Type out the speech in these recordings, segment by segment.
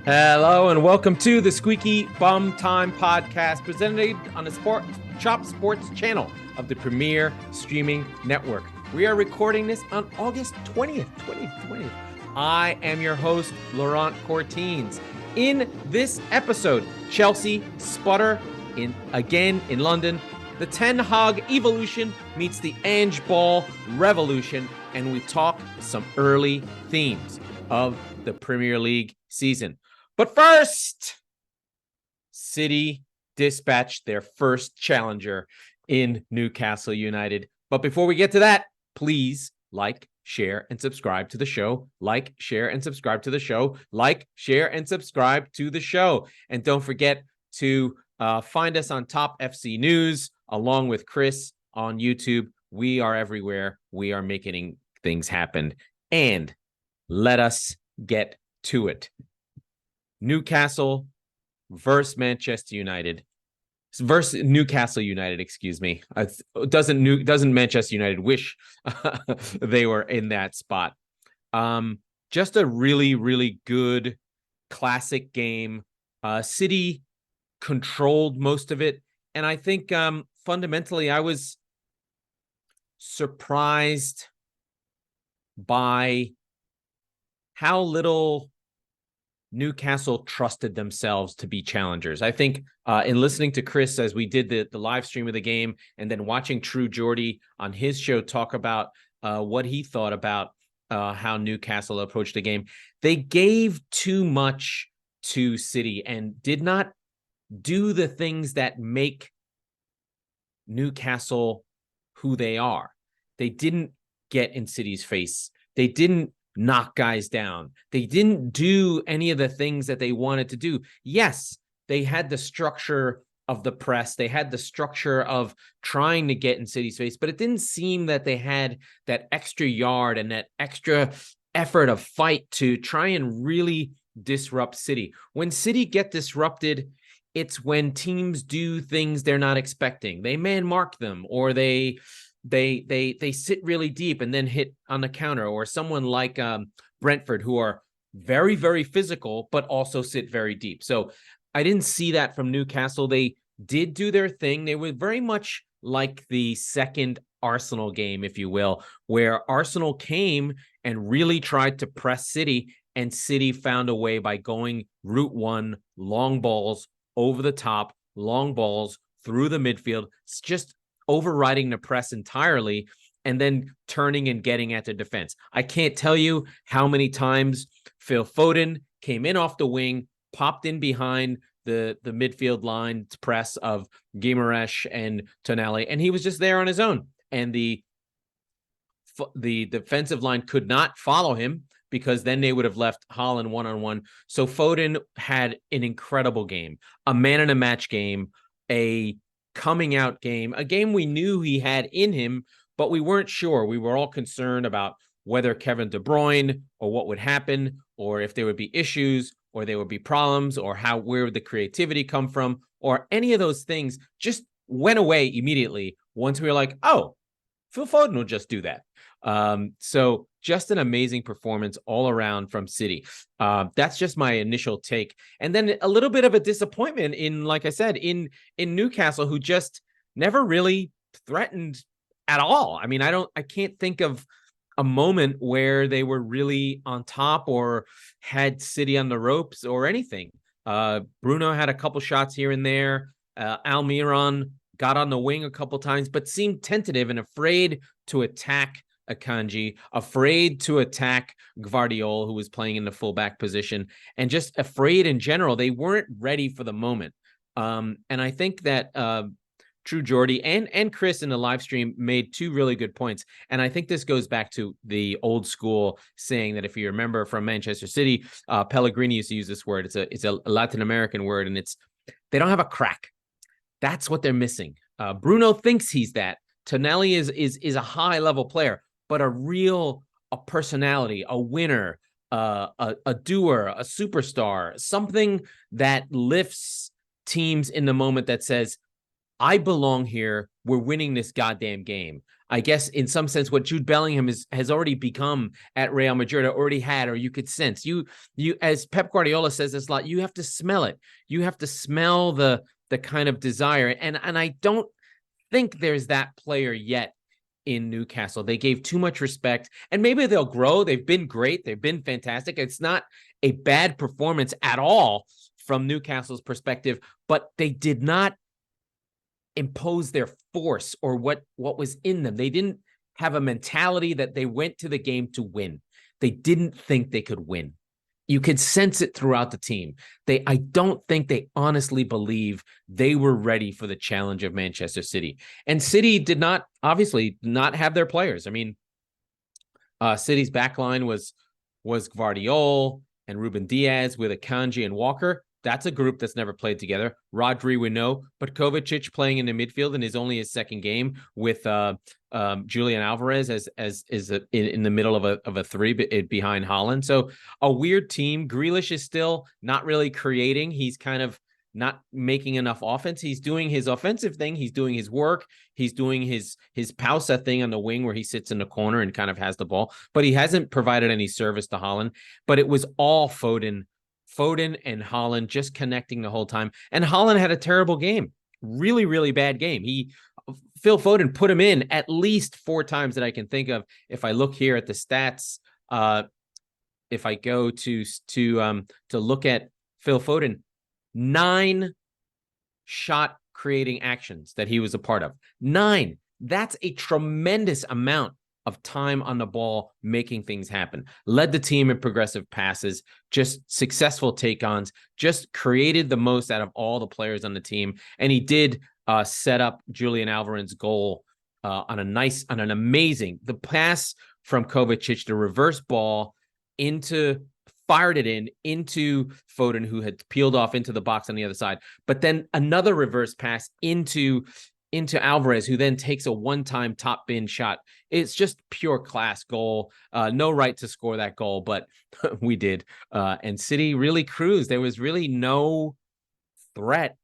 Hello and welcome to the Squeaky Bum Time Podcast, presented on the Chop Sports channel of the premier streaming network. We are recording this on August 20th, 2020. I am your host, Laurent Courtines. In this episode, Chelsea sputter again in London. The Ten Hag evolution meets the Ange Ball revolution, and we talk some early themes of the Premier League season. But first, City dispatched their first challenger in Newcastle United. But before we get to that, please like, share, and subscribe to the show. Like, share, and subscribe to the show. Like, share, and subscribe to the show. And don't forget to find us on Top FC News, along with Chris on YouTube. We are everywhere. We are making things happen. And let us get to it. Newcastle versus Manchester United. Versus Newcastle United, excuse me. Doesn't Manchester United wish they were in that spot? Just a really, really good classic game. City controlled most of it. And I think fundamentally I was surprised by how little Newcastle trusted themselves to be challengers. I think in listening to Chris as we did the live stream of the game, and then watching True Geordie on his show talk about what he thought about how Newcastle approached the game, they gave too much to City and did not do the things that make Newcastle who they are. They didn't get in City's face. They didn't knock guys down. They didn't do any of the things that they wanted to do. Yes, they had the structure of the press. They had the structure of trying to get in City's face, but it didn't seem that they had that extra yard and that extra effort of fight to try and really disrupt City. When City get disrupted, it's when teams do things they're not expecting. They man mark them, or they sit really deep and then hit on the counter, or someone like Brentford, who are very, very physical, but also sit very deep. So I didn't see that from Newcastle. They did do their thing. They were very much like the second Arsenal game, if you will, where Arsenal came and really tried to press City, and City found a way by going route one, long balls over the top, long balls through the midfield, just overriding the press entirely, and then turning and getting at the defense. I can't tell you how many times Phil Foden came in off the wing, popped in behind the midfield line press of Guimaraes and Tonali, and he was just there on his own. And the defensive line could not follow him, because then they would have left Haaland one-on-one. So Foden had an incredible game, a man-in-a-match game, a coming out game, a game we knew he had in him, but we weren't sure. We were all concerned about whether Kevin De Bruyne or what would happen, or if there would be issues, or there would be problems, or where would the creativity come from, or any of those things just went away immediately once we were like, oh, Phil Foden will just do that. So just an amazing performance all around from City. That's just my initial take. And then a little bit of a disappointment in, like I said, in Newcastle, who just never really threatened at all. I mean, I can't think of a moment where they were really on top or had City on the ropes or anything. Bruno had a couple shots here and there. Almiron got on the wing a couple times, but seemed tentative and afraid to attack Akanji, afraid to attack Gvardiol, who was playing in the fullback position, and just afraid in general. They weren't ready for the moment. And I think that True Geordie and Chris in the live stream made two really good points. And I think this goes back to the old school saying that, if you remember from Manchester City, Pellegrini used to use this word. It's a Latin American word, and they don't have a crack. That's what they're missing. Bruno thinks he's that. Tonali is a high level player, but a personality, a winner, a doer, a superstar, something that lifts teams in the moment, that says, I belong here. We're winning this goddamn game. I guess in some sense, what Jude Bellingham has already become at Real Madrid, or already had, or you could sense. You as Pep Guardiola says this a lot, you have to smell it. You have to smell the kind of desire. And I don't think there's that player yet in Newcastle. They gave too much respect, and maybe they'll grow. They've been great. They've been fantastic. It's not a bad performance at all from Newcastle's perspective, but they did not impose their force or what was in them. They didn't have a mentality that they went to the game to win. They didn't think they could win. You could sense it throughout the team. I don't think they honestly believe they were ready for the challenge of Manchester City. And City did not, obviously, not have their players. I mean, City's backline was Gvardiol and Ruben Diaz with Akanji and Walker. That's a group that's never played together. Rodri, we know, but Kovacic playing in the midfield and is only his second game with Julian Alvarez in the middle of a three behind Haaland. So a weird team. Grealish is still not really creating. He's kind of not making enough offense. He's doing his offensive thing. He's doing his work. He's doing his pausa thing on the wing where he sits in the corner and kind of has the ball, but he hasn't provided any service to Haaland. But it was all Foden and Haaland just connecting the whole time. And Haaland had a terrible game. Really, really bad game. Phil Foden put him in at least 4 times that I can think of. If I look here at the stats, if I go to look at Phil Foden, 9 shot creating actions that he was a part of. 9. That's a tremendous amount of time on the ball, making things happen. Led the team in progressive passes, just successful take-ons, just created the most out of all the players on the team. And he did set up Julian Alvarez's goal on an amazing, the pass from Kovacic, the reverse ball fired it into Foden, who had peeled off into the box on the other side. But then another reverse pass into Alvarez, who then takes a one-time top bin shot. It's just pure class goal. No right to score that goal, but we did. And City really cruised. There was really no threat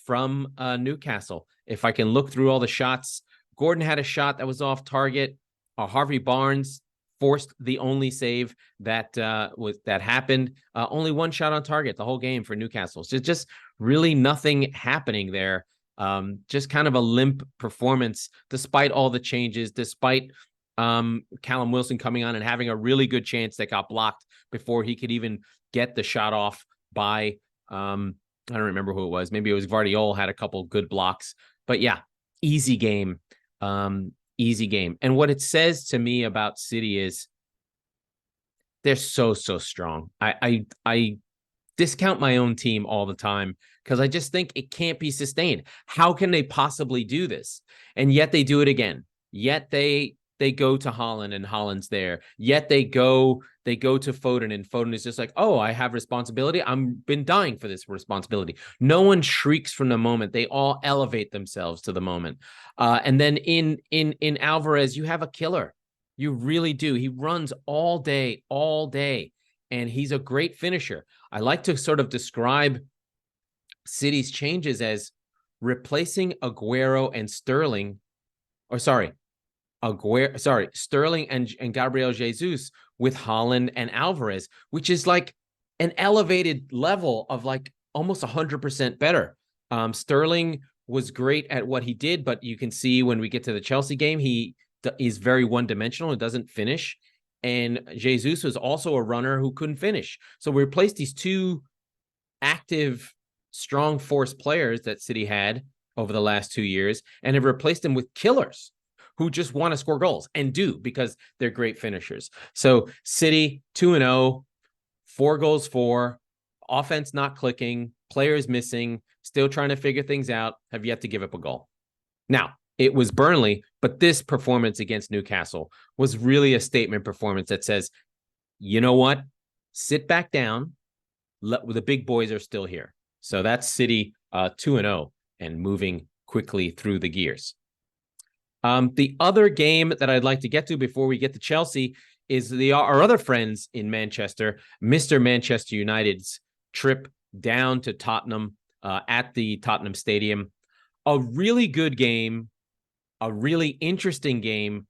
from Newcastle. If I can look through all the shots, Gordon had a shot that was off target. Harvey Barnes forced the only save that happened. Only one shot on target the whole game for Newcastle. So just really nothing happening there. Just kind of a limp performance, despite all the changes, despite Callum Wilson coming on and having a really good chance that got blocked before he could even get the shot off by, I don't remember who it was. Maybe it was Gvardiol had a couple good blocks, but yeah, easy game. Easy game. And what it says to me about City is they're so strong. I discount my own team all the time because I just think it can't be sustained. How can they possibly do this? And yet they do it again. Yet they go to Haaland and Haaland's there. Yet they go to Foden and Foden is just like, oh, I have responsibility. I've been dying for this responsibility. No one shrieks from the moment. They all elevate themselves to the moment. And then in Alvarez, you have a killer. You really do. He runs all day, and he's a great finisher. I like to sort of describe City's changes as replacing Sterling and Gabriel Jesus with Haaland and Alvarez, which is like an elevated level of like almost 100% better. Sterling was great at what he did, but you can see when we get to the Chelsea game, he's very one-dimensional and doesn't finish. And Jesus was also a runner who couldn't finish. So we replaced these 2 active, strong force players that City had over the last 2 years and have replaced them with killers who just want to score goals and do because they're great finishers. So City 2-0, 4 goals for, offense not clicking, players missing, still trying to figure things out, have yet to give up a goal. Now, it was Burnley, but this performance against Newcastle was really a statement performance that says, you know what? Sit back down. The big boys are still here. So that's City 2-0 and moving quickly through the gears. The other game that I'd like to get to before we get to Chelsea is our other friends in Manchester, Mr. Manchester United's trip down to Tottenham at the Tottenham Stadium. A really good game a really interesting game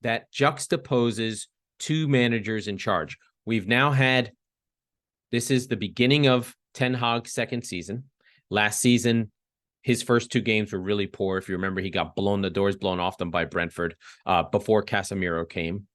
that juxtaposes two managers in charge. We've now had, this is the beginning of Ten Hag's second season. Last season, his first two games were really poor. If you remember, he got the doors blown off them by Brentford before Casemiro came.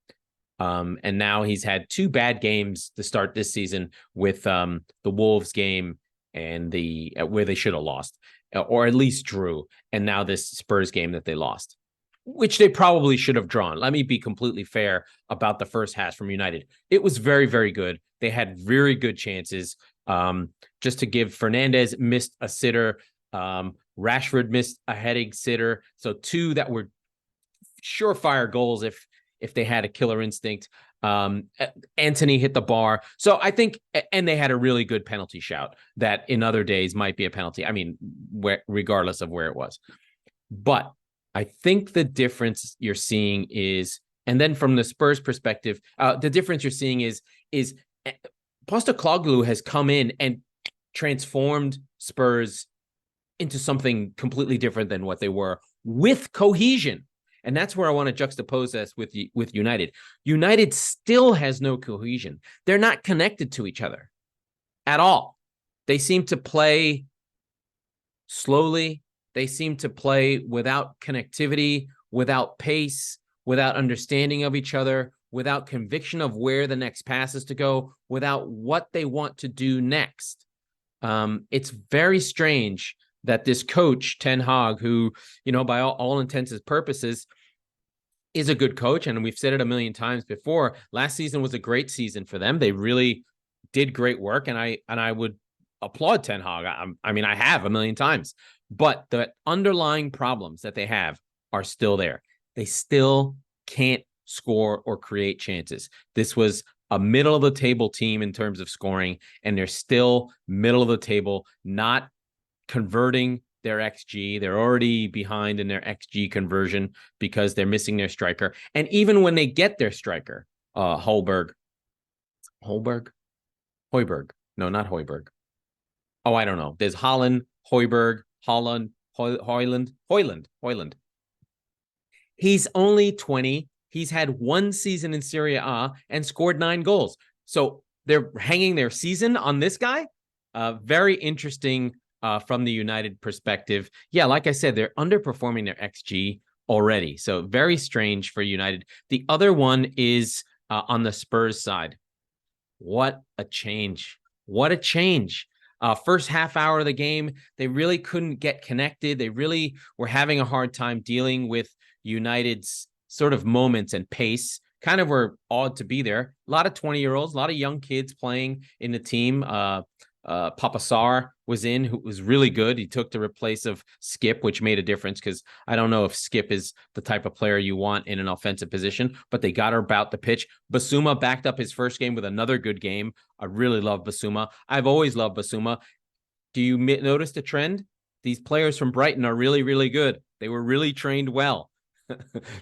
And now he's had two bad games to start this season with the Wolves game and where they should have lost, or at least drew. And now this Spurs game that they lost, which they probably should have drawn. Let me be completely fair about the first half from United. It was very, very good. They had very good chances. Just to give, Fernandez missed a sitter. Rashford missed a heading sitter. So two that were surefire goals if they had a killer instinct. Anthony hit the bar. So I think, and they had a really good penalty shout that in other days might be a penalty. I mean, regardless of where it was. But I think the difference you're seeing is, and then from the Spurs perspective, the difference you're seeing is Postecoglou has come in and transformed Spurs into something completely different than what they were with cohesion. And that's where I want to juxtapose this with United. United still has no cohesion. They're not connected to each other at all. They seem to play slowly. They seem to play without connectivity, without pace, without understanding of each other, without conviction of where the next pass is to go, without what they want to do next. It's very strange that this coach, Ten Hag, who, by all intents and purposes, is a good coach, and we've said it a million times before, last season was a great season for them. They really did great work, and I would applaud Ten Hag. I mean, I have a million times. But the underlying problems that they have are still there. They still can't score or create chances. This was a middle of the table team in terms of scoring, and they're still middle of the table, not converting their XG. They're already behind in their XG conversion because they're missing their striker. And even when they get their striker, Højbjerg. No, not Højbjerg. Oh, I don't know. There's Haaland, Højbjerg, Højlund. He's only 20. He's had one season in Serie A and scored 9 goals. So they're hanging their season on this guy. Very interesting from the United perspective. Yeah, like I said, they're underperforming their XG already. So very strange for United. The other one is on the Spurs side. What a change. What a change. First half hour of the game, they really couldn't get connected. They really were having a hard time dealing with United's sort of moments and pace. Kind of were odd to be there. A lot of 20-year-olds, a lot of young kids playing in the team. Papa Sarr was in, who was really good. He took the replace of Skip, which made a difference because I don't know if Skip is the type of player you want in an offensive position, but they got her about the pitch. Basuma backed up his first game with another good game. I really love Basuma. I've always loved Basuma. Do you notice the trend? These players from Brighton are really, really good. They were really trained well.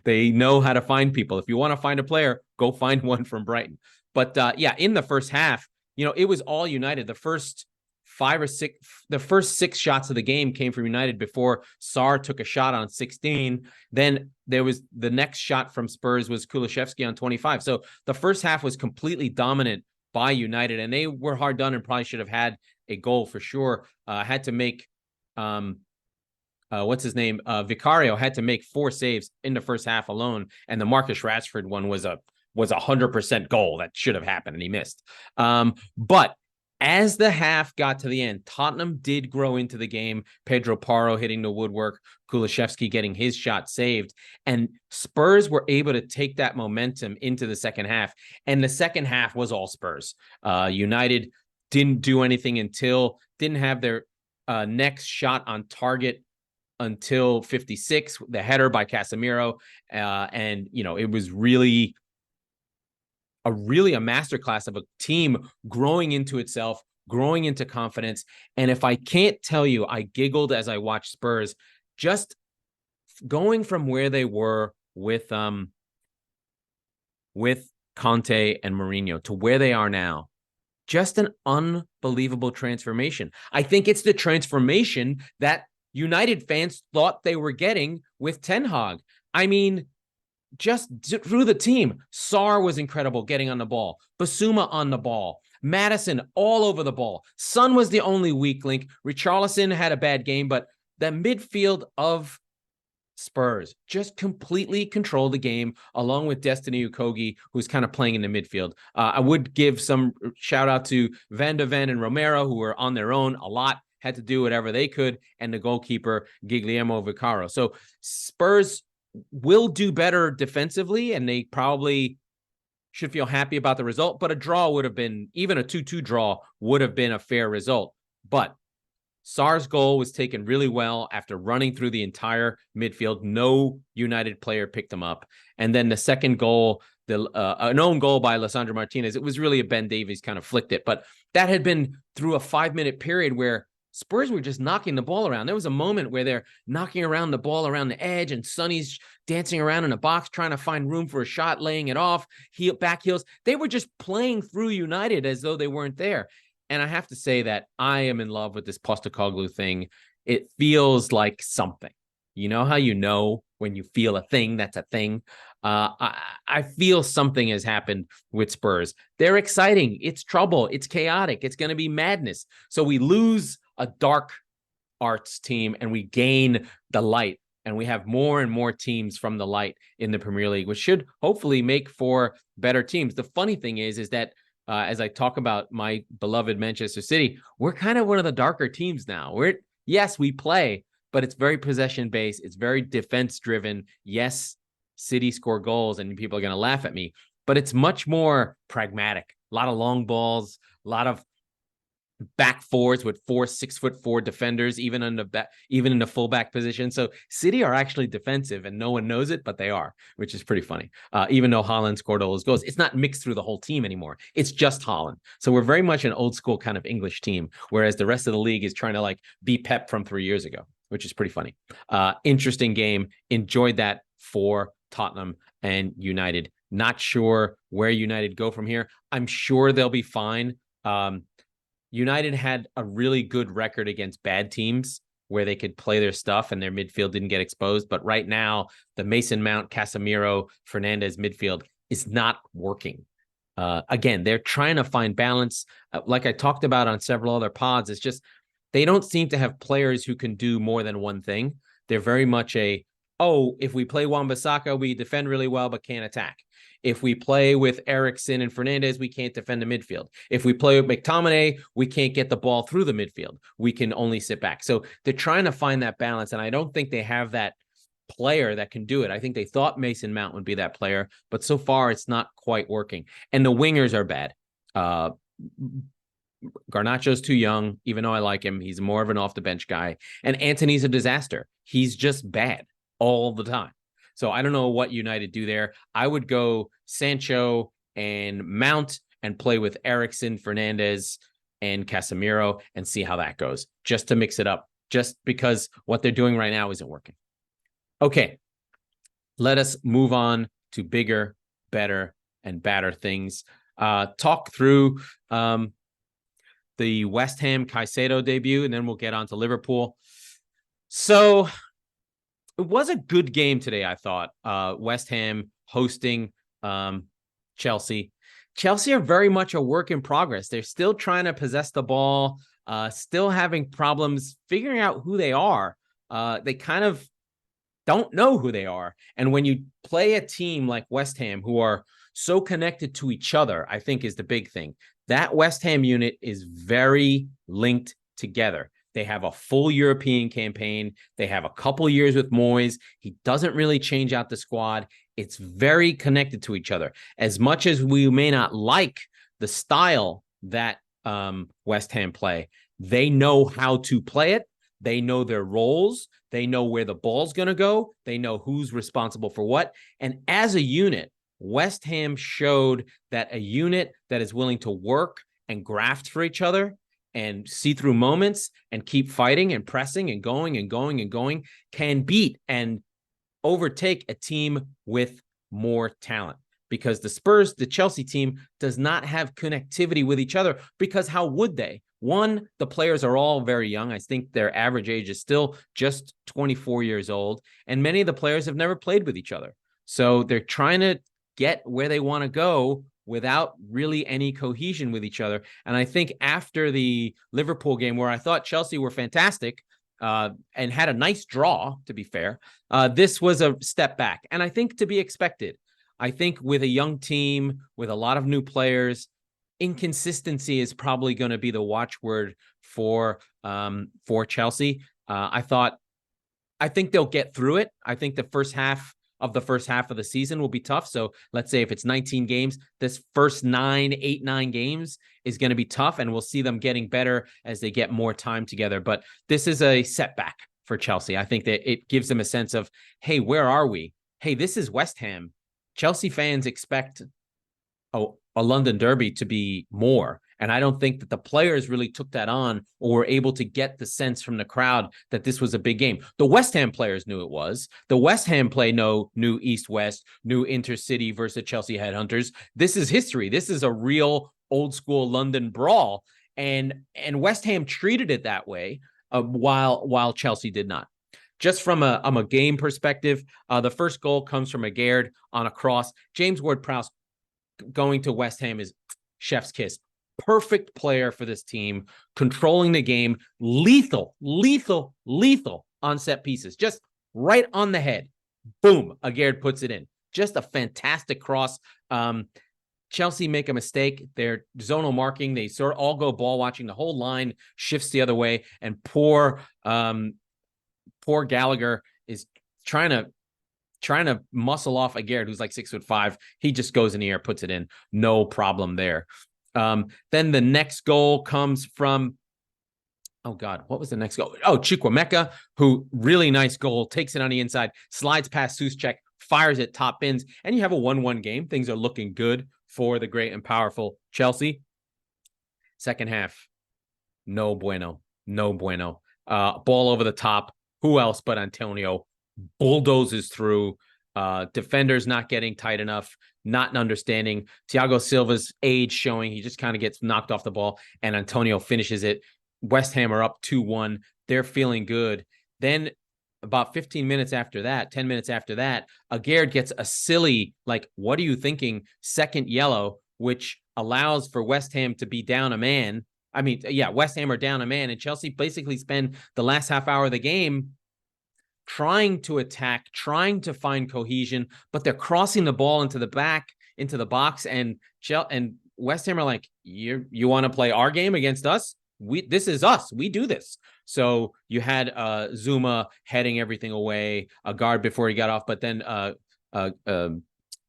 They know how to find people. If you want to find a player, go find one from Brighton. But in the first half, it was all United. The first 6 shots of the game came from United before Sarr took a shot on 16. Then there was the next shot from Spurs was Kulusevski on 25. So the first half was completely dominant by United, and they were hard done and probably should have had a goal for sure. Had to make what's his name? Vicario had to make 4 saves in the first half alone, and the Marcus Rashford one was a 100% goal that should have happened, and he missed. But as the half got to the end, Tottenham did grow into the game. Pedro Porro hitting the woodwork, Kulusevski getting his shot saved, and Spurs were able to take that momentum into the second half, and the second half was all Spurs. United didn't do anything didn't have their next shot on target until 56, the header by Casemiro, and it was really a masterclass of a team growing into itself, growing into confidence. And if I can't tell you, I giggled as I watched Spurs just going from where they were with Conte and Mourinho to where they are now. Just an unbelievable transformation. I think it's the transformation that United fans thought they were getting with Ten Hag. I mean, just through the team, Sarr was incredible getting on the ball. Basuma on the ball. Madison all over the ball. Son was the only weak link. Richarlison had a bad game, but the midfield of Spurs just completely controlled the game, along with Destiny Ukogi, who's kind of playing in the midfield. I would give some shout out to Van de Ven and Romero, who were on their own a lot, had to do whatever they could, and the goalkeeper, Guglielmo Vicaro. So Spurs will do better defensively, and they probably should feel happy about the result, but a draw would have been, even a 2-2 draw would have been a fair result. But Sarr's goal was taken really well after running through the entire midfield. No United player picked him up. And then the second goal, an own goal by Lisandro Martinez, it was really a Ben Davies kind of flicked it. But that had been through a 5-minute period where Spurs were just knocking the ball around. There was a moment where they're knocking around the ball around the edge, and Sonny's dancing around in the box, trying to find room for a shot, laying it off, back heels. They were just playing through United as though they weren't there. And I have to say that I am in love with this Postecoglou thing. It feels like something. You know how you know when you feel a thing that's a thing? I feel something has happened with Spurs. They're exciting. It's trouble. It's chaotic. It's going to be madness. So we lose a dark arts team and we gain the light, and we have more and more teams from the light in the Premier League, which should hopefully make for better teams. The funny thing is that as I talk about my beloved Manchester City, we're kind of one of the darker teams now. Yes, we play, but it's very possession based. It's very defense driven. Yes, City score goals and people are going to laugh at me, but it's much more pragmatic. A lot of long balls, a lot of back fours with 6'4" defenders, even in the fullback position. So City are actually defensive, and no one knows it, but they are, which is pretty funny. Even though Haaland scored all those goals, it's not mixed through the whole team anymore. It's just Haaland. So we're very much an old school kind of English team, whereas the rest of the league is trying to be Pep from 3 years ago, which is pretty funny. Interesting game. Enjoyed that for Tottenham and United. Not sure where United go from here. I'm sure they'll be fine. United had a really good record against bad teams where they could play their stuff and their midfield didn't get exposed. But right now, the Mason Mount, Casemiro, Fernandes midfield is not working. Again, they're trying to find balance. Like I talked about on several other pods, it's just they don't seem to have players who can do more than one thing. They're very much if we play Wan-Bissaka, we defend really well but can't attack. If we play with Eriksen and Fernandes, we can't defend the midfield. If we play with McTominay, we can't get the ball through the midfield. We can only sit back. So they're trying to find that balance, and I don't think they have that player that can do it. I think they thought Mason Mount would be that player, but so far it's not quite working. And the wingers are bad. Garnacho's too young, even though I like him. He's more of an off-the-bench guy. And Antony's a disaster. He's just bad all the time. So I don't know what United do there. I would go Sancho and Mount and play with Eriksen, Fernandes, and Casemiro and see how that goes, just to mix it up, just because what they're doing right now isn't working. Okay, let us move on to bigger, better, and badder things. Talk through the West Ham Caicedo debut, and then we'll get on to Liverpool. So it was a good game today, I thought. West Ham hosting Chelsea. Chelsea are very much a work in progress. They're still trying to possess the ball, still having problems figuring out who they are. They kind of don't know who they are. And when you play a team like West Ham, who are so connected to each other, I think is the big thing. That West Ham unit is very linked together. They have a full European campaign. They have a couple years with Moyes. He doesn't really change out the squad. It's very connected to each other. As much as we may not like the style that West Ham play, they know how to play it. They know their roles. They know where the ball's going to go. They know who's responsible for what. And as a unit, West Ham showed that a unit that is willing to work and graft for each other and see through moments and keep fighting and pressing and going can beat and overtake a team with more talent. Because the Chelsea team does not have connectivity with each other, because how would they One, the players are all very young. I think their average age is still just 24 years old. And many of the players have never played with each other. So they're trying to get where they want to go without really any cohesion with each other. And I think after the Liverpool game, where I thought Chelsea were fantastic and had a nice draw, to be fair, this was a step back. And I think to be expected. I think with a young team, with a lot of new players, inconsistency is probably going to be the watchword for Chelsea. I think they'll get through it. I think the first half of the season will be tough. So let's say if it's 19 games, this first 9 games is going to be tough, and we'll see them getting better as they get more time together. But this is a setback for Chelsea. I think that it gives them a sense of, hey, where are we? Hey, this is West Ham. Chelsea fans expect a London derby to be more. And I don't think that the players really took that on or were able to get the sense from the crowd that this was a big game. The West Ham players knew it was. The West Ham knew East-West, knew Intercity versus Chelsea Headhunters. This is history. This is a real old school London brawl. And West Ham treated it that way while Chelsea did not. Just from a game perspective, the first goal comes from Agard on a cross. James Ward-Prowse going to West Ham is chef's kiss. Perfect player for this team, controlling the game, lethal on set pieces, just right on the head. Boom, Agard puts it in. Just a fantastic cross. Chelsea make a mistake. They're zonal marking. They sort of all go ball watching. The whole line shifts the other way, and poor Gallagher is trying to muscle off Agard, who's like 6'5". He just goes in the air, puts it in. No problem there. Then the next goal comes from, oh God, what was the next goal? Oh, Chukwuemeka, who really nice goal, takes it on the inside, slides past Souček, fires it, top bins, and you have a 1-1 game. Things are looking good for the great and powerful Chelsea. Second half, no bueno. Ball over the top. Who else but Antonio bulldozes through. Defenders not getting tight enough, not understanding. Thiago Silva's age showing. He just kind of gets knocked off the ball, and Antonio finishes it. West Ham are up 2-1. They're feeling good. Then about 10 minutes after that, Agard gets a silly, like, what are you thinking, second yellow, which allows for West Ham to be down a man. West Ham are down a man, and Chelsea basically spend the last half hour of the game trying to attack, trying to find cohesion, but they're crossing the ball into the box, and West Ham are like, you want to play our game against us? This is us. We do this. So you had Zuma heading everything away, a guard before he got off, but then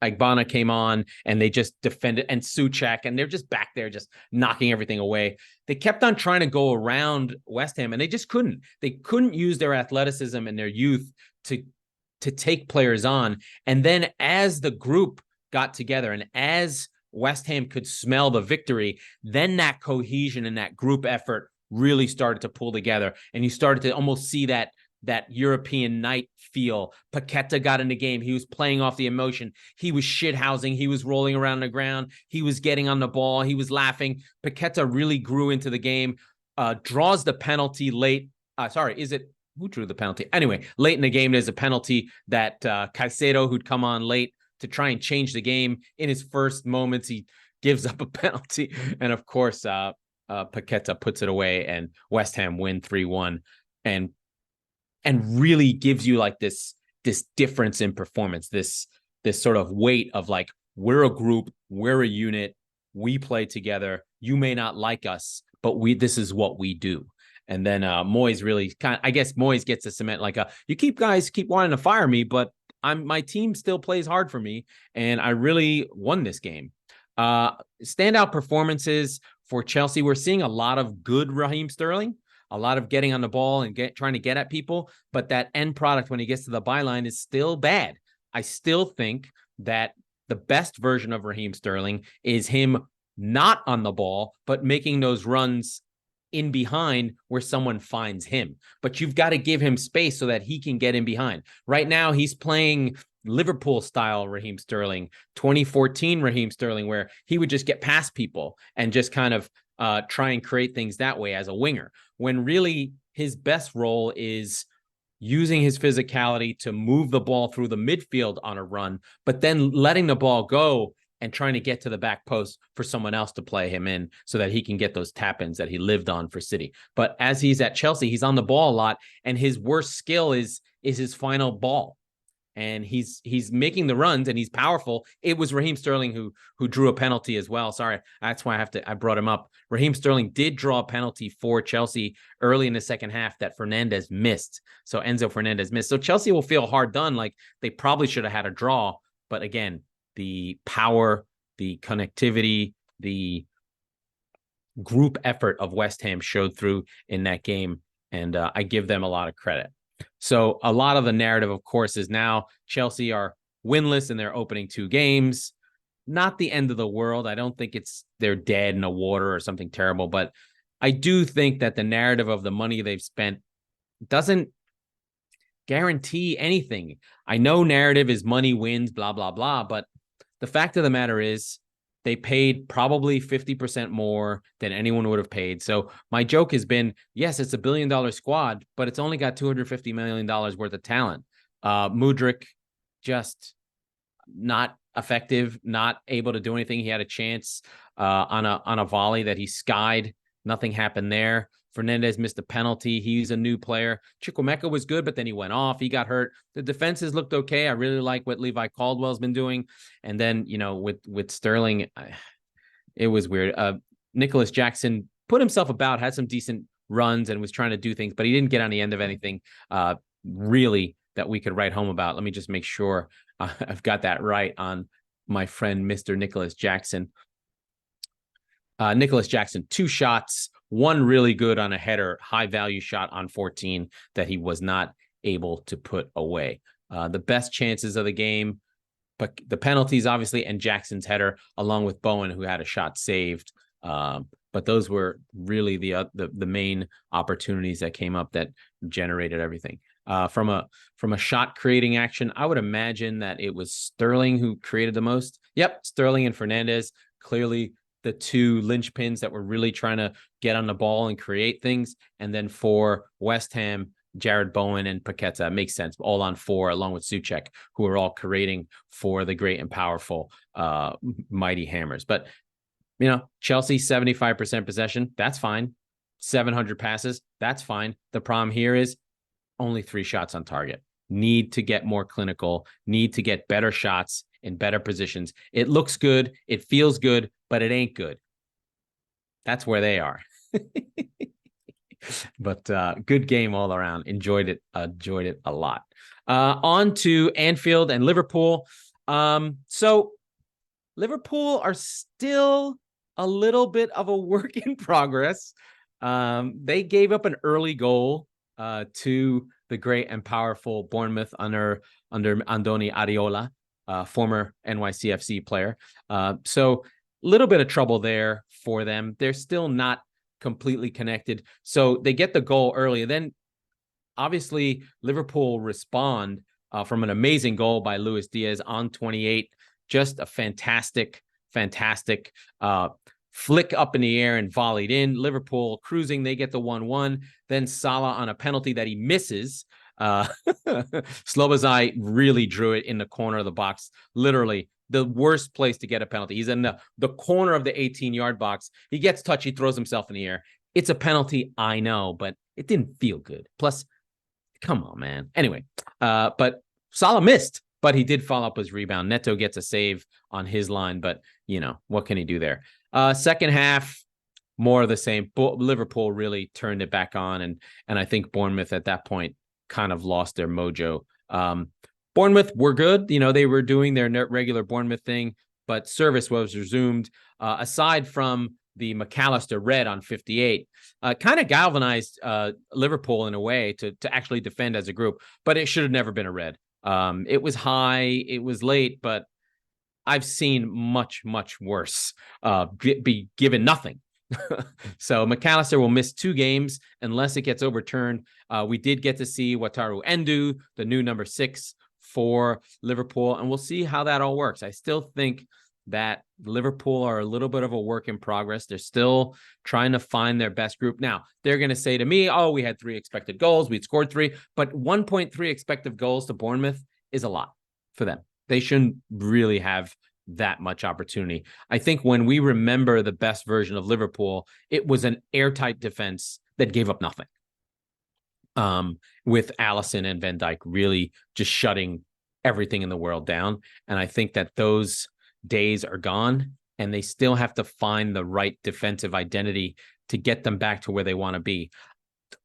Agbana came on, and they just defended, and Souček, and they're just back there just knocking everything away. They kept on trying to go around West Ham, and they just couldn't. They couldn't use their athleticism and their youth to take players on. And then as the group got together, and as West Ham could smell the victory, then that cohesion and that group effort really started to pull together, and you started to almost see that European night feel. Paqueta got in the game. He was playing off the emotion. He was shithousing. He was rolling around the ground. He was getting on the ball. He was laughing. Paqueta really grew into the game, draws the penalty late. Who drew the penalty? Anyway, late in the game, there's a penalty that Caicedo, who'd come on late to try and change the game, in his first moments, he gives up a penalty. And of course, Paqueta puts it away, and West Ham win 3-1. And really gives you like this difference in performance, this sort of weight of like, we're a group, we're a unit, we play together. You may not like us, but this is what we do. And then Moyes really Moyes gets to cement like you guys keep wanting to fire me, but my team still plays hard for me, and I really won this game. Standout performances for Chelsea. We're seeing a lot of good Raheem Sterling. A lot of getting on the ball and trying to get at people, but that end product when he gets to the byline is still bad. I still think that the best version of Raheem Sterling is him not on the ball, but making those runs in behind where someone finds him. But you've got to give him space so that he can get in behind. Right now, he's playing Liverpool style Raheem Sterling, 2014 Raheem Sterling, where he would just get past people and just kind of try and create things that way as a winger, when really his best role is using his physicality to move the ball through the midfield on a run, but then letting the ball go and trying to get to the back post for someone else to play him in so that he can get those tap-ins that he lived on for City. But as he's at Chelsea, he's on the ball a lot, and his worst skill is his final ball. And he's making the runs and he's powerful. It was Raheem Sterling who drew a penalty as well. Sorry, that's why I brought him up. Raheem Sterling did draw a penalty for Chelsea early in the second half that Fernandes missed. So Enzo Fernandez missed. So Chelsea will feel hard done. Like they probably should have had a draw. But again, the power, the connectivity, the group effort of West Ham showed through in that game. And I give them a lot of credit. So a lot of the narrative, of course, is now Chelsea are winless in their opening 2 games. Not the end of the world. I don't think they're dead in the water or something terrible, but I do think that the narrative of the money they've spent doesn't guarantee anything. I know narrative is money wins, blah, blah, blah, but the fact of the matter is they paid probably 50% more than anyone would have paid. So my joke has been, yes, it's $1 billion squad, but it's only got $250 million worth of talent. Mudryk just not effective, not able to do anything. He had a chance on a volley that he skied. Nothing happened there. Fernandes missed a penalty. He's a new player. Chukwuemeka was good, but then he went off. He got hurt. The defenses looked okay. I really like what Levi Caldwell's been doing. And then, with Sterling, it was weird. Nicholas Jackson put himself about, had some decent runs and was trying to do things, but he didn't get on the end of anything really that we could write home about. Let me just make sure I've got that right on my friend, Mr. Nicholas Jackson. Nicholas Jackson, 2 shots, 1 really good on a header, high value shot on 14 that he was not able to put away. The best chances of the game, but the penalties, obviously, and Jackson's header, along with Bowen, who had a shot saved. But those were really the main opportunities that came up that generated everything. From a shot creating action, I would imagine that it was Sterling who created the most. Yep, Sterling and Fernandes, clearly the 2 linchpins that were really trying to get on the ball and create things. And then for West Ham, Jared Bowen and Paqueta, makes sense, all on 4, along with Souček, who are all creating for the great and powerful mighty Hammers. But, Chelsea, 75% possession, that's fine. 700 passes, that's fine. The problem here is only 3 shots on target. Need to get more clinical, need to get better shots in better positions. It looks good, it feels good, but it ain't good. That's where they are. But good game all around. Enjoyed it a lot. On to Anfield and Liverpool. So Liverpool are still a little bit of a work in progress. They gave up an early goal to the great and powerful Bournemouth under Andoni Areola, former NYCFC player. So a little bit of trouble there for them. They're still not completely connected. So they get the goal early. And then obviously Liverpool respond from an amazing goal by Luis Diaz on 28. Just a fantastic flick up in the air and volleyed in. Liverpool cruising. They get the 1-1. Then Salah on a penalty that he misses. Slobozai really drew it in the corner of the box. Literally the worst place to get a penalty. He's in the corner of the 18-yard box. He gets touched. He throws himself in the air. It's a penalty, I know, but it didn't feel good. Plus, come on, man. Anyway, but Salah missed, but he did follow up his rebound. Neto gets a save on his line, but, what can he do there? Second half, more of the same. Liverpool really turned it back on, and I think Bournemouth at that point kind of lost their mojo. Bournemouth were good. They were doing their regular Bournemouth thing, but service was resumed. Aside from the McAllister red on 58, kind of galvanized Liverpool in a way to actually defend as a group, but it should have never been a red. It was high, it was late, but I've seen much, much worse be given nothing. So McAllister will miss 2 games unless it gets overturned. We did get to see Wataru Endu, the new number 6 for Liverpool, and we'll see how that all works. I still think that Liverpool are a little bit of a work in progress. They're still trying to find their best group. Now, they're going to say to me, oh, we had 3 expected goals. We'd scored 3, but 1.3 expected goals to Bournemouth is a lot for them. They shouldn't really have that much opportunity. I think when we remember the best version of Liverpool, it was an airtight defense that gave up nothing. With Alisson and Van Dijk really just shutting everything in the world down. And I think that those days are gone, and they still have to find the right defensive identity to get them back to where they want to be.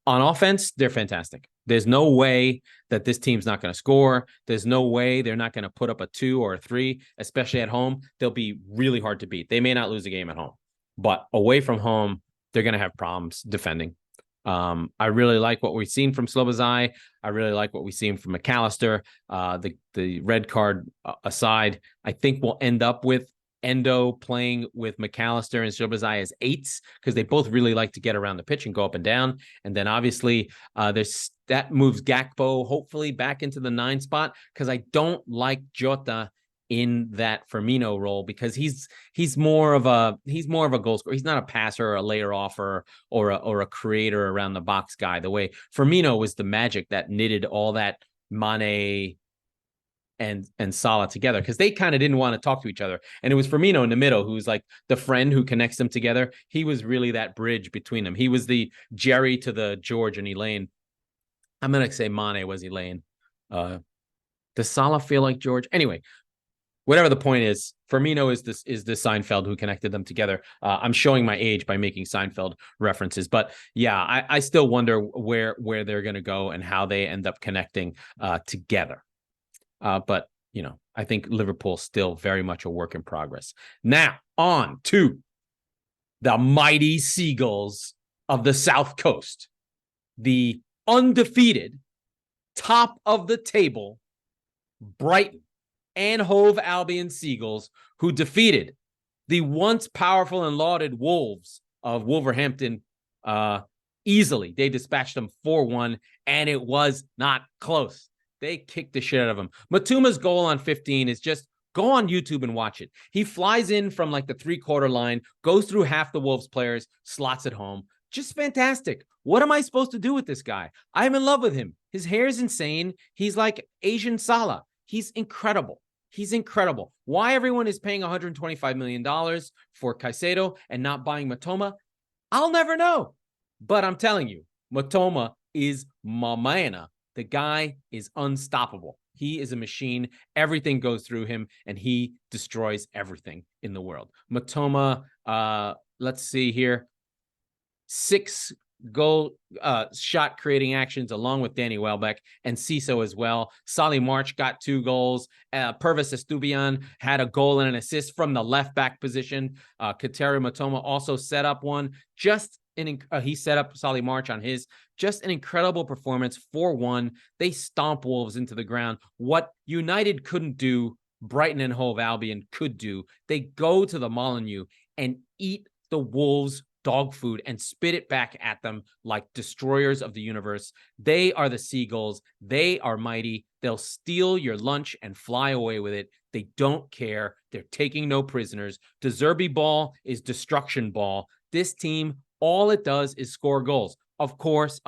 On offense, they're fantastic. There's no way that this team's not going to score. There's no way they're not going to put up a 2 or a 3, especially at home. They'll be really hard to beat. They may not lose a game at home, but away from home, they're going to have problems defending. I really like what we've seen from Slobozai. I really like what we've seen from McAllister. The red card aside, I think we'll end up with Endo playing with McAllister and Slobozai as 8s, because they both really like to get around the pitch and go up and down. And then obviously that moves Gakpo hopefully back into the 9 spot, because I don't like Jota in that Firmino role, because he's more of a goal scorer. He's not a passer or a layer offer or a creator around the box guy. The way Firmino was the magic that knitted all that Mane and Salah together, because they kind of didn't want to talk to each other. And it was Firmino in the middle who's like the friend who connects them together. He was really that bridge between them. He was the Jerry to the George and Elaine. I'm going to say Mane was Elaine. Does Salah feel like George? Anyway, whatever the point is, Firmino is the Seinfeld who connected them together. I'm showing my age by making Seinfeld references, but yeah, I still wonder where they're going to go and how they end up connecting together. But I think Liverpool's still very much a work in progress. Now on to the mighty Seagulls of the South Coast, the undefeated, top of the table, Brighton and Hove Albion Seagulls, who defeated the once powerful and lauded Wolves of Wolverhampton easily. They dispatched them 4-1, and it was not close. They kicked the shit out of them. Matuma's goal on 15 is just, go on YouTube and watch it. He flies in from like the 3-quarter line, goes through half the Wolves players, slots it home. Just fantastic. What am I supposed to do with this guy? I'm in love with him. His hair is insane. He's like Asian Salah. He's incredible. He's incredible. Why everyone is paying $125 million for Caicedo and not buying Matoma, I'll never know. But I'm telling you, Matoma is Mamana. The guy is unstoppable. He is a machine. Everything goes through him, and he destroys everything in the world. Matoma, let's see here. 6 goal shot creating actions along with Danny Welbeck and Ciso as well. Solly March got 2 goals. Purvis Estupiñán had a goal and an assist from the left back position. Kateru Matoma also set up one. He set up Solly March on his. Just an incredible performance. 4-1. They stomp Wolves into the ground. What United couldn't do, Brighton and Hove Albion could do. They go to the Molineux and eat the Wolves dog food and spit it back at them like destroyers of the universe. They are the Seagulls. They are mighty. They'll steal your lunch and fly away with it. They don't care. They're taking no prisoners. De Zerbi ball is destruction ball. This team, all it does is score goals. Of course.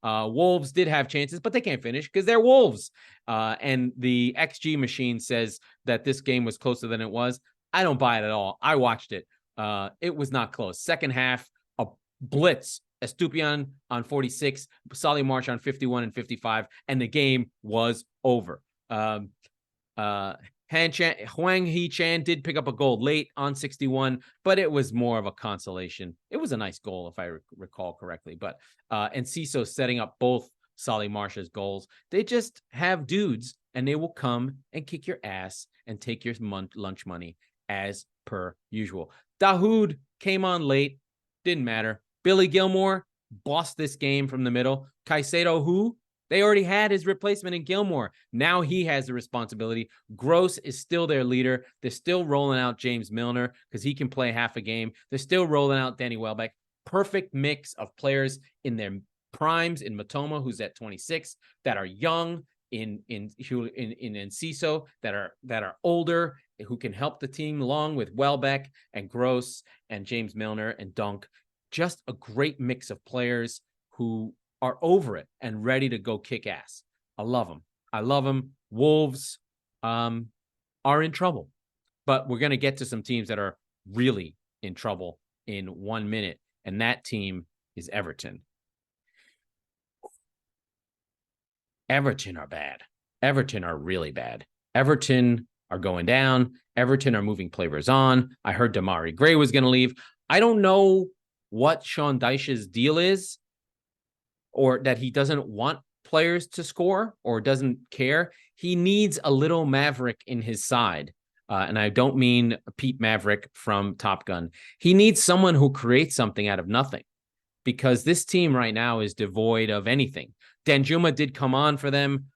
Wolves did have chances, but they can't finish because they're Wolves. And the XG machine says that this game was closer than it was. I don't buy it at all. I watched it. It was not close. Second half, a blitz. Estupiñán on 46, Solly March on 51 and 55, and the game was over. Huang Hee-chan did pick up a goal late on 61, but it was more of a consolation. It was a nice goal, if I recall correctly. But and Ciso setting up both Solly March's goals. They just have dudes, and they will come and kick your ass and take your lunch money as per usual. Dahoud came on late. Didn't matter. Billy Gilmore bossed this game from the middle. Caicedo, who? They already had his replacement in Gilmore. Now he has the responsibility. Gross is still their leader. They're still rolling out James Milner because he can play half a game. They're still rolling out Danny Welbeck. Perfect mix of players in their primes, in Matoma, who's at 26, that are young, in Enciso, that are older, who can help the team along with Welbeck and Gross and James Milner and Dunk. Just a great mix of players who are over it and ready to go kick ass. I love them. I love them. Wolves are in trouble, but we're going to get to some teams that are really in trouble in 1 minute, and that team is Everton. Everton are bad. Everton are really bad. Everton are going down. Everton are moving players on. I heard Damari Gray was going to leave. I don't know what Sean Dyche's deal is, or that he doesn't want players to score or doesn't care. He needs a little Maverick in his side. And I don't mean Pete Maverick from Top Gun. He needs someone who creates something out of nothing, because this team right now is devoid of anything. Danjuma did come on for them.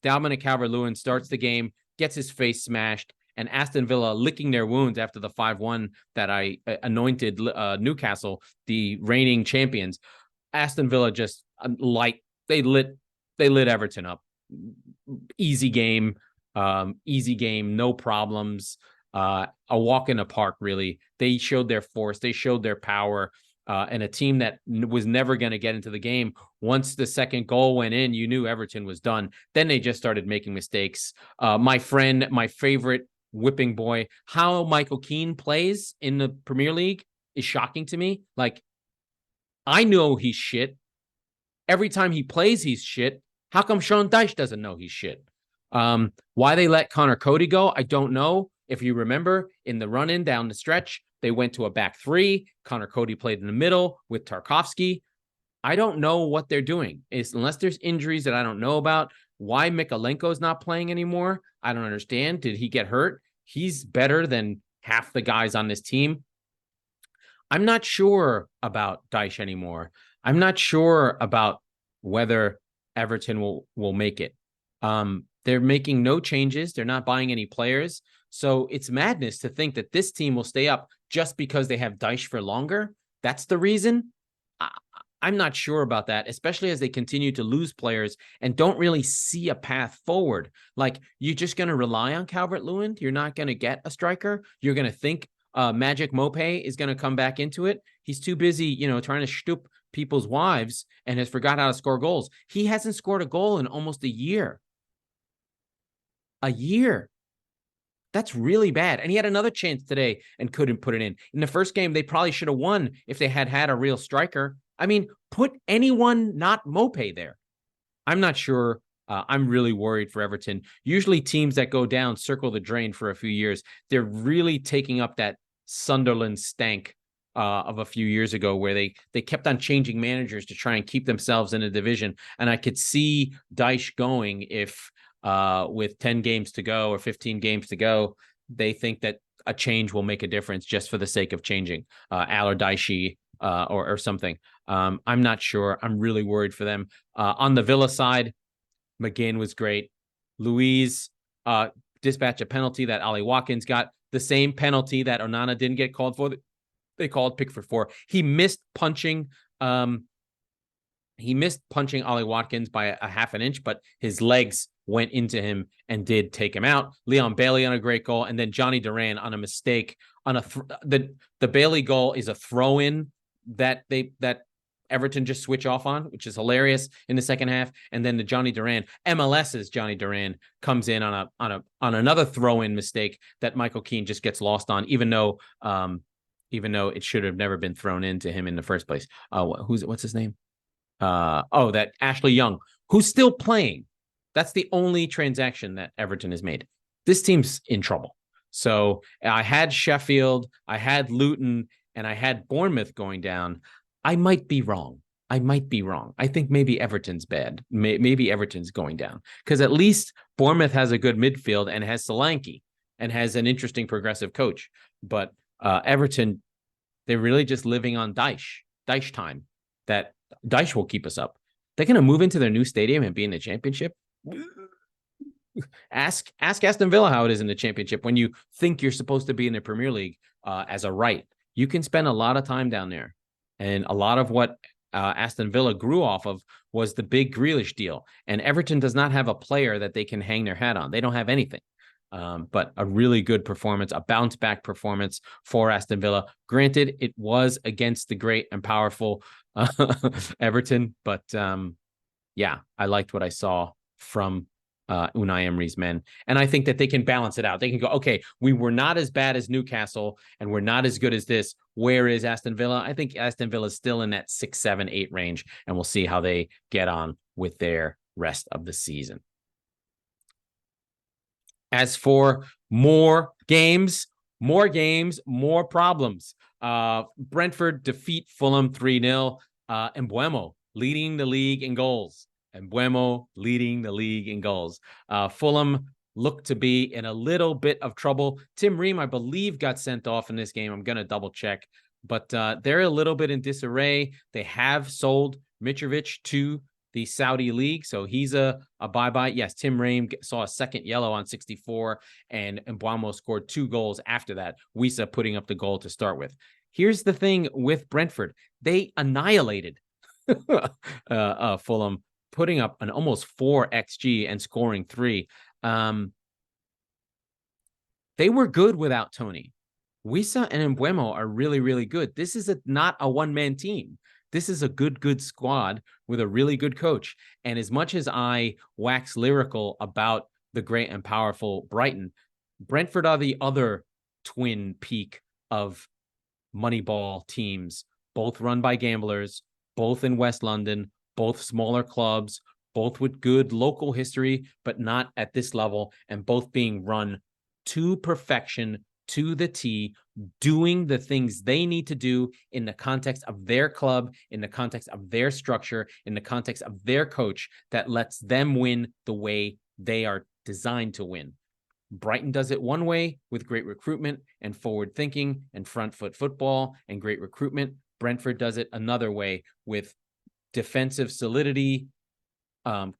Dominic Calvert-Lewin starts the game, gets his face smashed, and Aston Villa licking their wounds after the 5-1 that I anointed Newcastle, the reigning champions. Aston Villa just they lit Everton up. Easy game, no problems. A walk in the park, really. They showed their force, they showed their power. And a team that was never going to get into the game. Once the second goal went in, you knew Everton was done. Then they just started making mistakes. My friend, my favorite whipping boy, how Michael Keane plays in the Premier League is shocking to me. Like, I know he's shit. Every time he plays, he's shit. How come Sean Dyche doesn't know he's shit? Why they let Connor Cody go, I don't know. If you remember, in the run-in down the stretch, they went to a back three. Connor Cody played in the middle with Tarkowski. I don't know what they're doing. Unless there's injuries that I don't know about. Why Mikalenko's not playing anymore, I don't understand. Did he get hurt? He's better than half the guys on this team. I'm not sure about Dyche anymore. I'm not sure about whether Everton will make it. They're making no changes. They're not buying any players. So it's madness to think that this team will stay up just because they have Dyche for longer. That's the reason. I'm not sure about that, especially as they continue to lose players and don't really see a path forward. Like, you're just going to rely on Calvert-Lewin. You're not going to get a striker. You're going to think Magic Mopé is going to come back into it. He's too busy, trying to stoop people's wives and has forgot how to score goals. He hasn't scored a goal in almost a year. A year. That's really bad. And he had another chance today and couldn't put it in. In the first game, they probably should have won if they had a real striker. I mean, put anyone not Mopé there. I'm not sure. I'm really worried for Everton. Usually teams that go down circle the drain for a few years. They're really taking up that Sunderland stank of a few years ago, where they kept on changing managers to try and keep themselves in a division. And I could see Dyche going if with 10 games to go or 15 games to go, they think that a change will make a difference just for the sake of changing Allardyce or something. I'm not sure. I'm really worried for them. On the Villa side, McGinn was great. Luiz dispatched a penalty that Ollie Watkins got, the same penalty that Onana didn't get called for. They called Pickford for. He missed punching Ollie Watkins by a half an inch, but his legs went into him and did take him out. Leon Bailey on a great goal, and then Johnny Duran on a mistake on the Bailey goal is a throw-in that Everton just switch off on, which is hilarious in the second half. And then the Johnny Duran, MLS's Johnny Duran, comes in on another throw-in mistake that Michael Keane just gets lost on, even though it should have never been thrown into him in the first place. What's his name? That Ashley Young, who's still playing. That's the only transaction that Everton has made. This team's in trouble. So I had Sheffield, I had Luton, and I had Bournemouth going down. I might be wrong. I think maybe Everton's bad. Maybe Everton's going down, because at least Bournemouth has a good midfield and has Solanke and has an interesting progressive coach. But Everton, they're really just living on Dyche time. That Dyche will keep us up. They're going to move into their new stadium and be in the championship. Ask Aston Villa how it is in the championship when you think you're supposed to be in the Premier League as a right. You can spend a lot of time down there. And a lot of what Aston Villa grew off of was the big Grealish deal. And Everton does not have a player that they can hang their hat on. They don't have anything. But a really good performance, a bounce back performance for Aston Villa. Granted, it was against the great and powerful Everton, but yeah, I liked what I saw from Unai Emery's men. And I think that they can balance it out. They can go, okay, we were not as bad as Newcastle and we're not as good as this. Where is Aston Villa? I think Aston Villa is still in that 6, 7, 8 range, and we'll see how they get on with their rest of the season. As for more games, more problems. Brentford defeat Fulham 3-0. Mbeumo leading the league in goals. Fulham looked to be in a little bit of trouble. Tim Ream, I believe, got sent off in this game. I'm going to double check. But they're a little bit in disarray. They have sold Mitrovic to the Saudi League, so he's a bye-bye. Yes, Tim Ream saw a second yellow on 64, and Mbeumo scored 2 goals after that. Wissa putting up the goal to start with. Here's the thing with Brentford. They annihilated Fulham, putting up an almost 4 XG and scoring 3. They were good without Tony. Wissa and Mbeumo are really, really good. This is not a one-man team. This is a good squad with a really good coach. And as much as I wax lyrical about the great and powerful Brighton, Brentford are the other twin peak of Moneyball teams, both run by gamblers, both in West London, both smaller clubs, both with good local history, but not at this level, and both being run to perfection, to the T, doing the things they need to do in the context of their club, in the context of their structure, in the context of their coach that lets them win the way they are designed to win. Brighton does it one way with great recruitment and forward thinking and front foot football and great recruitment. Brentford does it another way with defensive solidity,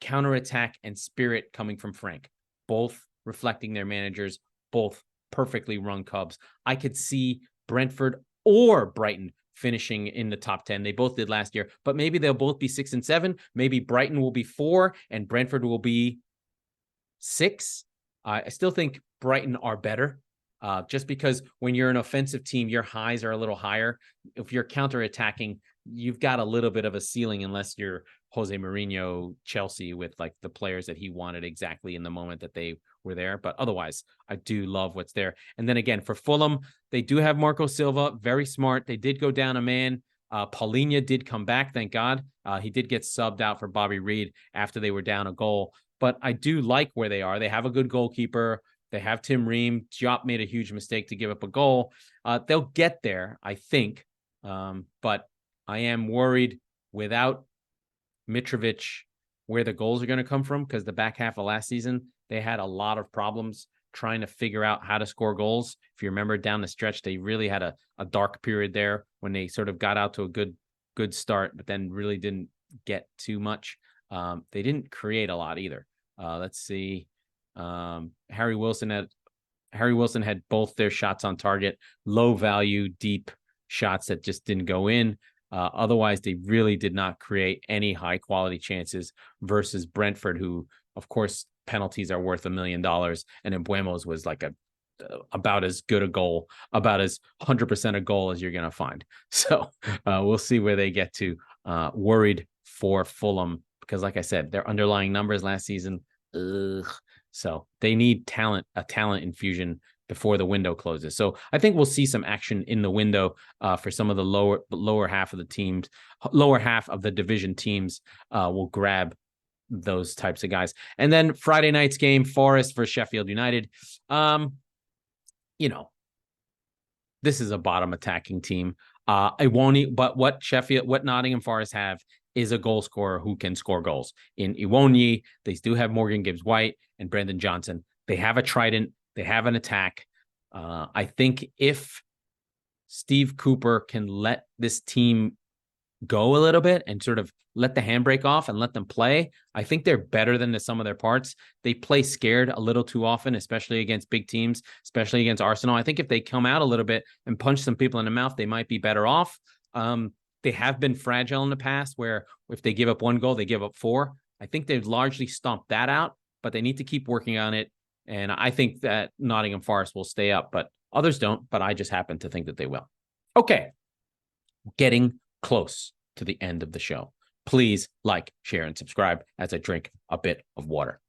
counterattack, and spirit coming from Frank, both reflecting their managers, both perfectly run Cubs. I could see Brentford or Brighton finishing in the top 10. They both did last year, but maybe they'll both be 6 and 7. Maybe Brighton will be 4 and Brentford will be 6. I still think Brighton are better, just because when you're an offensive team, your highs are a little higher. If you're counterattacking, you've got a little bit of a ceiling unless you're Jose Mourinho, Chelsea, with like the players that he wanted exactly in the moment that they were there. But otherwise, I do love what's there. And then again, for Fulham, they do have Marco Silva, very smart. They did go down a man. Paulinho did come back, thank God. He did get subbed out for Bobby Reed after they were down a goal. But I do like where they are. They have a good goalkeeper. They have Tim Ream. Diop made a huge mistake to give up a goal. They'll get there, I think. But I am worried without Mitrovic where the goals are going to come from, because the back half of last season, they had a lot of problems trying to figure out how to score goals. If you remember down the stretch, they really had a dark period there when they sort of got out to a good start, but then really didn't get too much. They didn't create a lot either. Let's see. Harry Wilson had both their shots on target, low value, deep shots that just didn't go in. Otherwise, they really did not create any high quality chances versus Brentford, who, of course, penalties are worth $1 million. And Mbeumo's was like about as good a goal, about as 100% a goal as you're going to find. So we'll see where they get to. Worried for Fulham, because like I said, their underlying numbers last season, so they need a talent infusion before the window closes. So I think we'll see some action in the window for some of the lower half of the teams, lower half of the division teams will grab those types of guys. And then Friday night's game, Forest versus Sheffield United. This is a bottom attacking team. But what Nottingham Forest have is a goal scorer who can score goals. In Iwonyi, they do have Morgan Gibbs-White and Brendan Johnson. They have a trident. They have an attack. I think if Steve Cooper can let this team go a little bit and sort of let the handbrake off and let them play, I think they're better than the sum of their parts. They play scared a little too often, especially against big teams, especially against Arsenal. I think if they come out a little bit and punch some people in the mouth, they might be better off. They have been fragile in the past, where if they give up 1 goal, they give up 4. I think they've largely stomped that out, but they need to keep working on it. And I think that Nottingham Forest will stay up, but others don't. But I just happen to think that they will. Okay. Getting close to the end of the show. Please like, share, and subscribe as I drink a bit of water.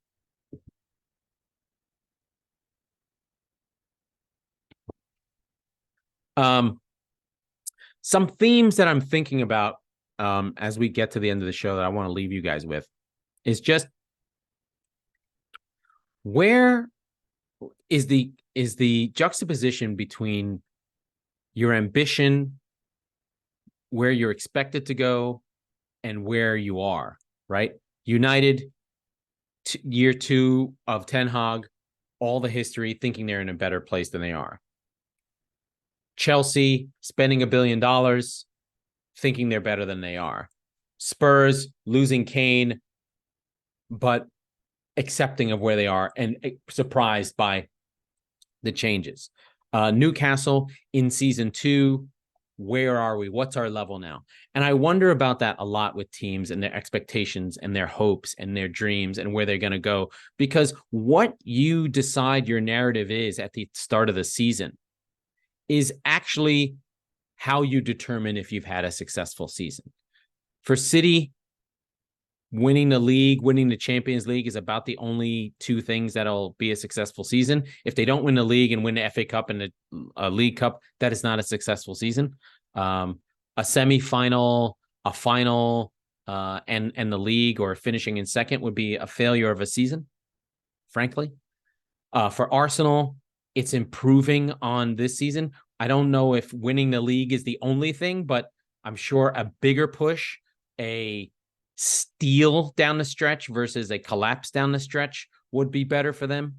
Some themes that I'm thinking about as we get to the end of the show that I want to leave you guys with is just where is the juxtaposition between your ambition, where you're expected to go, and where you are, right? United, year 2 of Ten Hag, all the history, thinking they're in a better place than they are. Chelsea, spending $1 billion, thinking they're better than they are. Spurs, losing Kane, but accepting of where they are and surprised by the changes. Newcastle in season 2, where are we? What's our level now? And I wonder about that a lot with teams and their expectations and their hopes and their dreams and where they're going to go, because what you decide your narrative is at the start of the season is actually how you determine if you've had a successful season. For City, winning the league, winning the Champions League is about the only 2 things that'll be a successful season. If they don't win the league and win the FA Cup and the League Cup, that is not a successful season. A semi-final, a final, and the league or finishing in second would be a failure of a season, frankly. For Arsenal, it's improving on this season. I don't know if winning the league is the only thing, but I'm sure a bigger push, a steal down the stretch versus a collapse down the stretch would be better for them.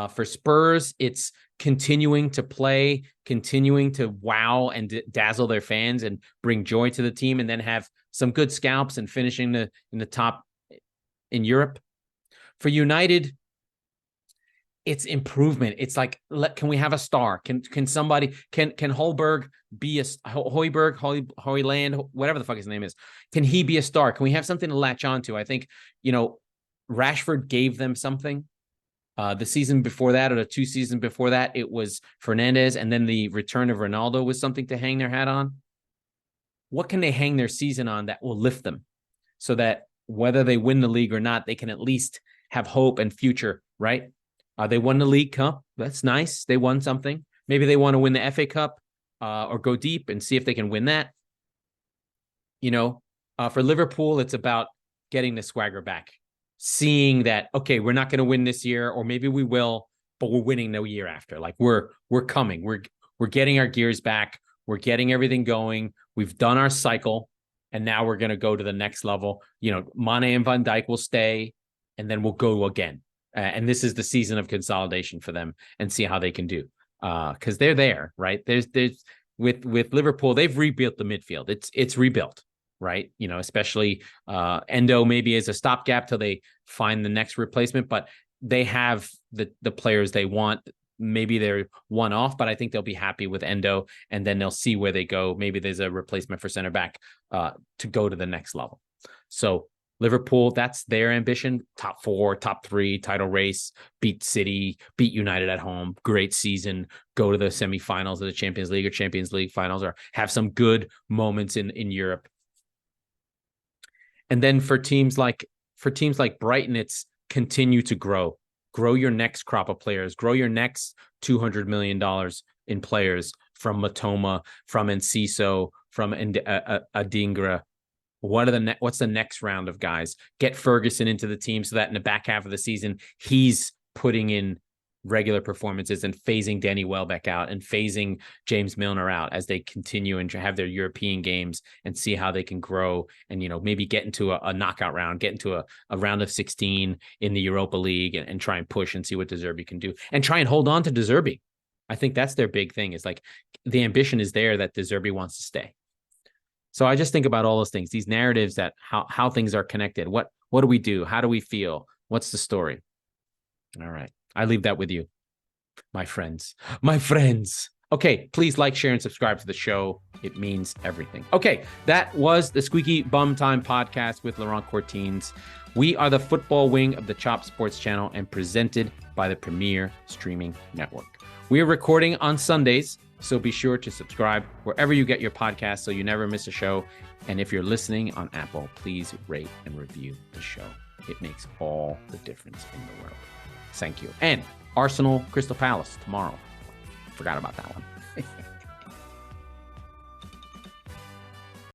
For Spurs, it's continuing to play, continuing to wow and dazzle their fans and bring joy to the team, and then have some good scalps and finishing in the top in Europe. For United, it's improvement. It's like, can we have a star? Can somebody, can Hoiberg be Hoyland, whatever the fuck his name is? Can he be a star? Can we have something to latch onto? I think, Rashford gave them something. The season before that, or the 2 seasons before that, it was Fernandes, and then the return of Ronaldo was something to hang their hat on. What can they hang their season on that will lift them so that whether they win the league or not, they can at least have hope and future, right? They won the League Cup. That's nice. They won something. Maybe they want to win the FA Cup or go deep and see if they can win that. For Liverpool, it's about getting the swagger back, seeing that, okay, we're not going to win this year, or maybe we will, but we're winning the year after. Like we're coming. We're getting our gears back. We're getting everything going. We've done our cycle, and now we're going to go to the next level. Mane and Van Dijk will stay, and then we'll go again. And this is the season of consolidation for them, and see how they can do. Because they're there, right? There's with Liverpool, they've rebuilt the midfield. It's rebuilt, right? Especially Endo maybe as a stopgap till they find the next replacement, but they have the players they want. Maybe they're one off, but I think they'll be happy with Endo, and then they'll see where they go. Maybe there's a replacement for center back to go to the next level. So Liverpool, that's their ambition. Top 4, top 3, title race, beat City, beat United at home. Great season. Go to the semifinals of the Champions League or Champions League finals, or have some good moments in Europe. And then for teams like Brighton, it's continue to grow your next crop of players, grow your next $200 million in players from Matoma, from Enciso, from Adingra. What's the next round of guys? Get Ferguson into the team so that in the back half of the season, he's putting in regular performances and phasing Danny Welbeck out and phasing James Milner out as they continue and have their European games, and see how they can grow and, maybe get into a knockout round, get into a round of 16 in the Europa League, and try and push and see what De Zerbi can do, and try and hold on to De Zerbi. I think that's their big thing, is like the ambition is there that De Zerbi wants to stay. So I just think about all those things, these narratives, that how things are connected. What do we do? How do we feel? What's the story? All right. I leave that with you, my friends. My friends. Okay, please like, share, and subscribe to the show. It means everything. Okay, that was the Squeaky Bum Time Podcast with Laurent Courtines. We are the football wing of the Chop Sports channel and presented by the Premier Streaming Network. We are recording on Sundays, so be sure to subscribe wherever you get your podcasts so you never miss a show. And if you're listening on Apple, please rate and review the show. It makes all the difference in the world. Thank you. And Arsenal Crystal Palace tomorrow. Forgot about that one.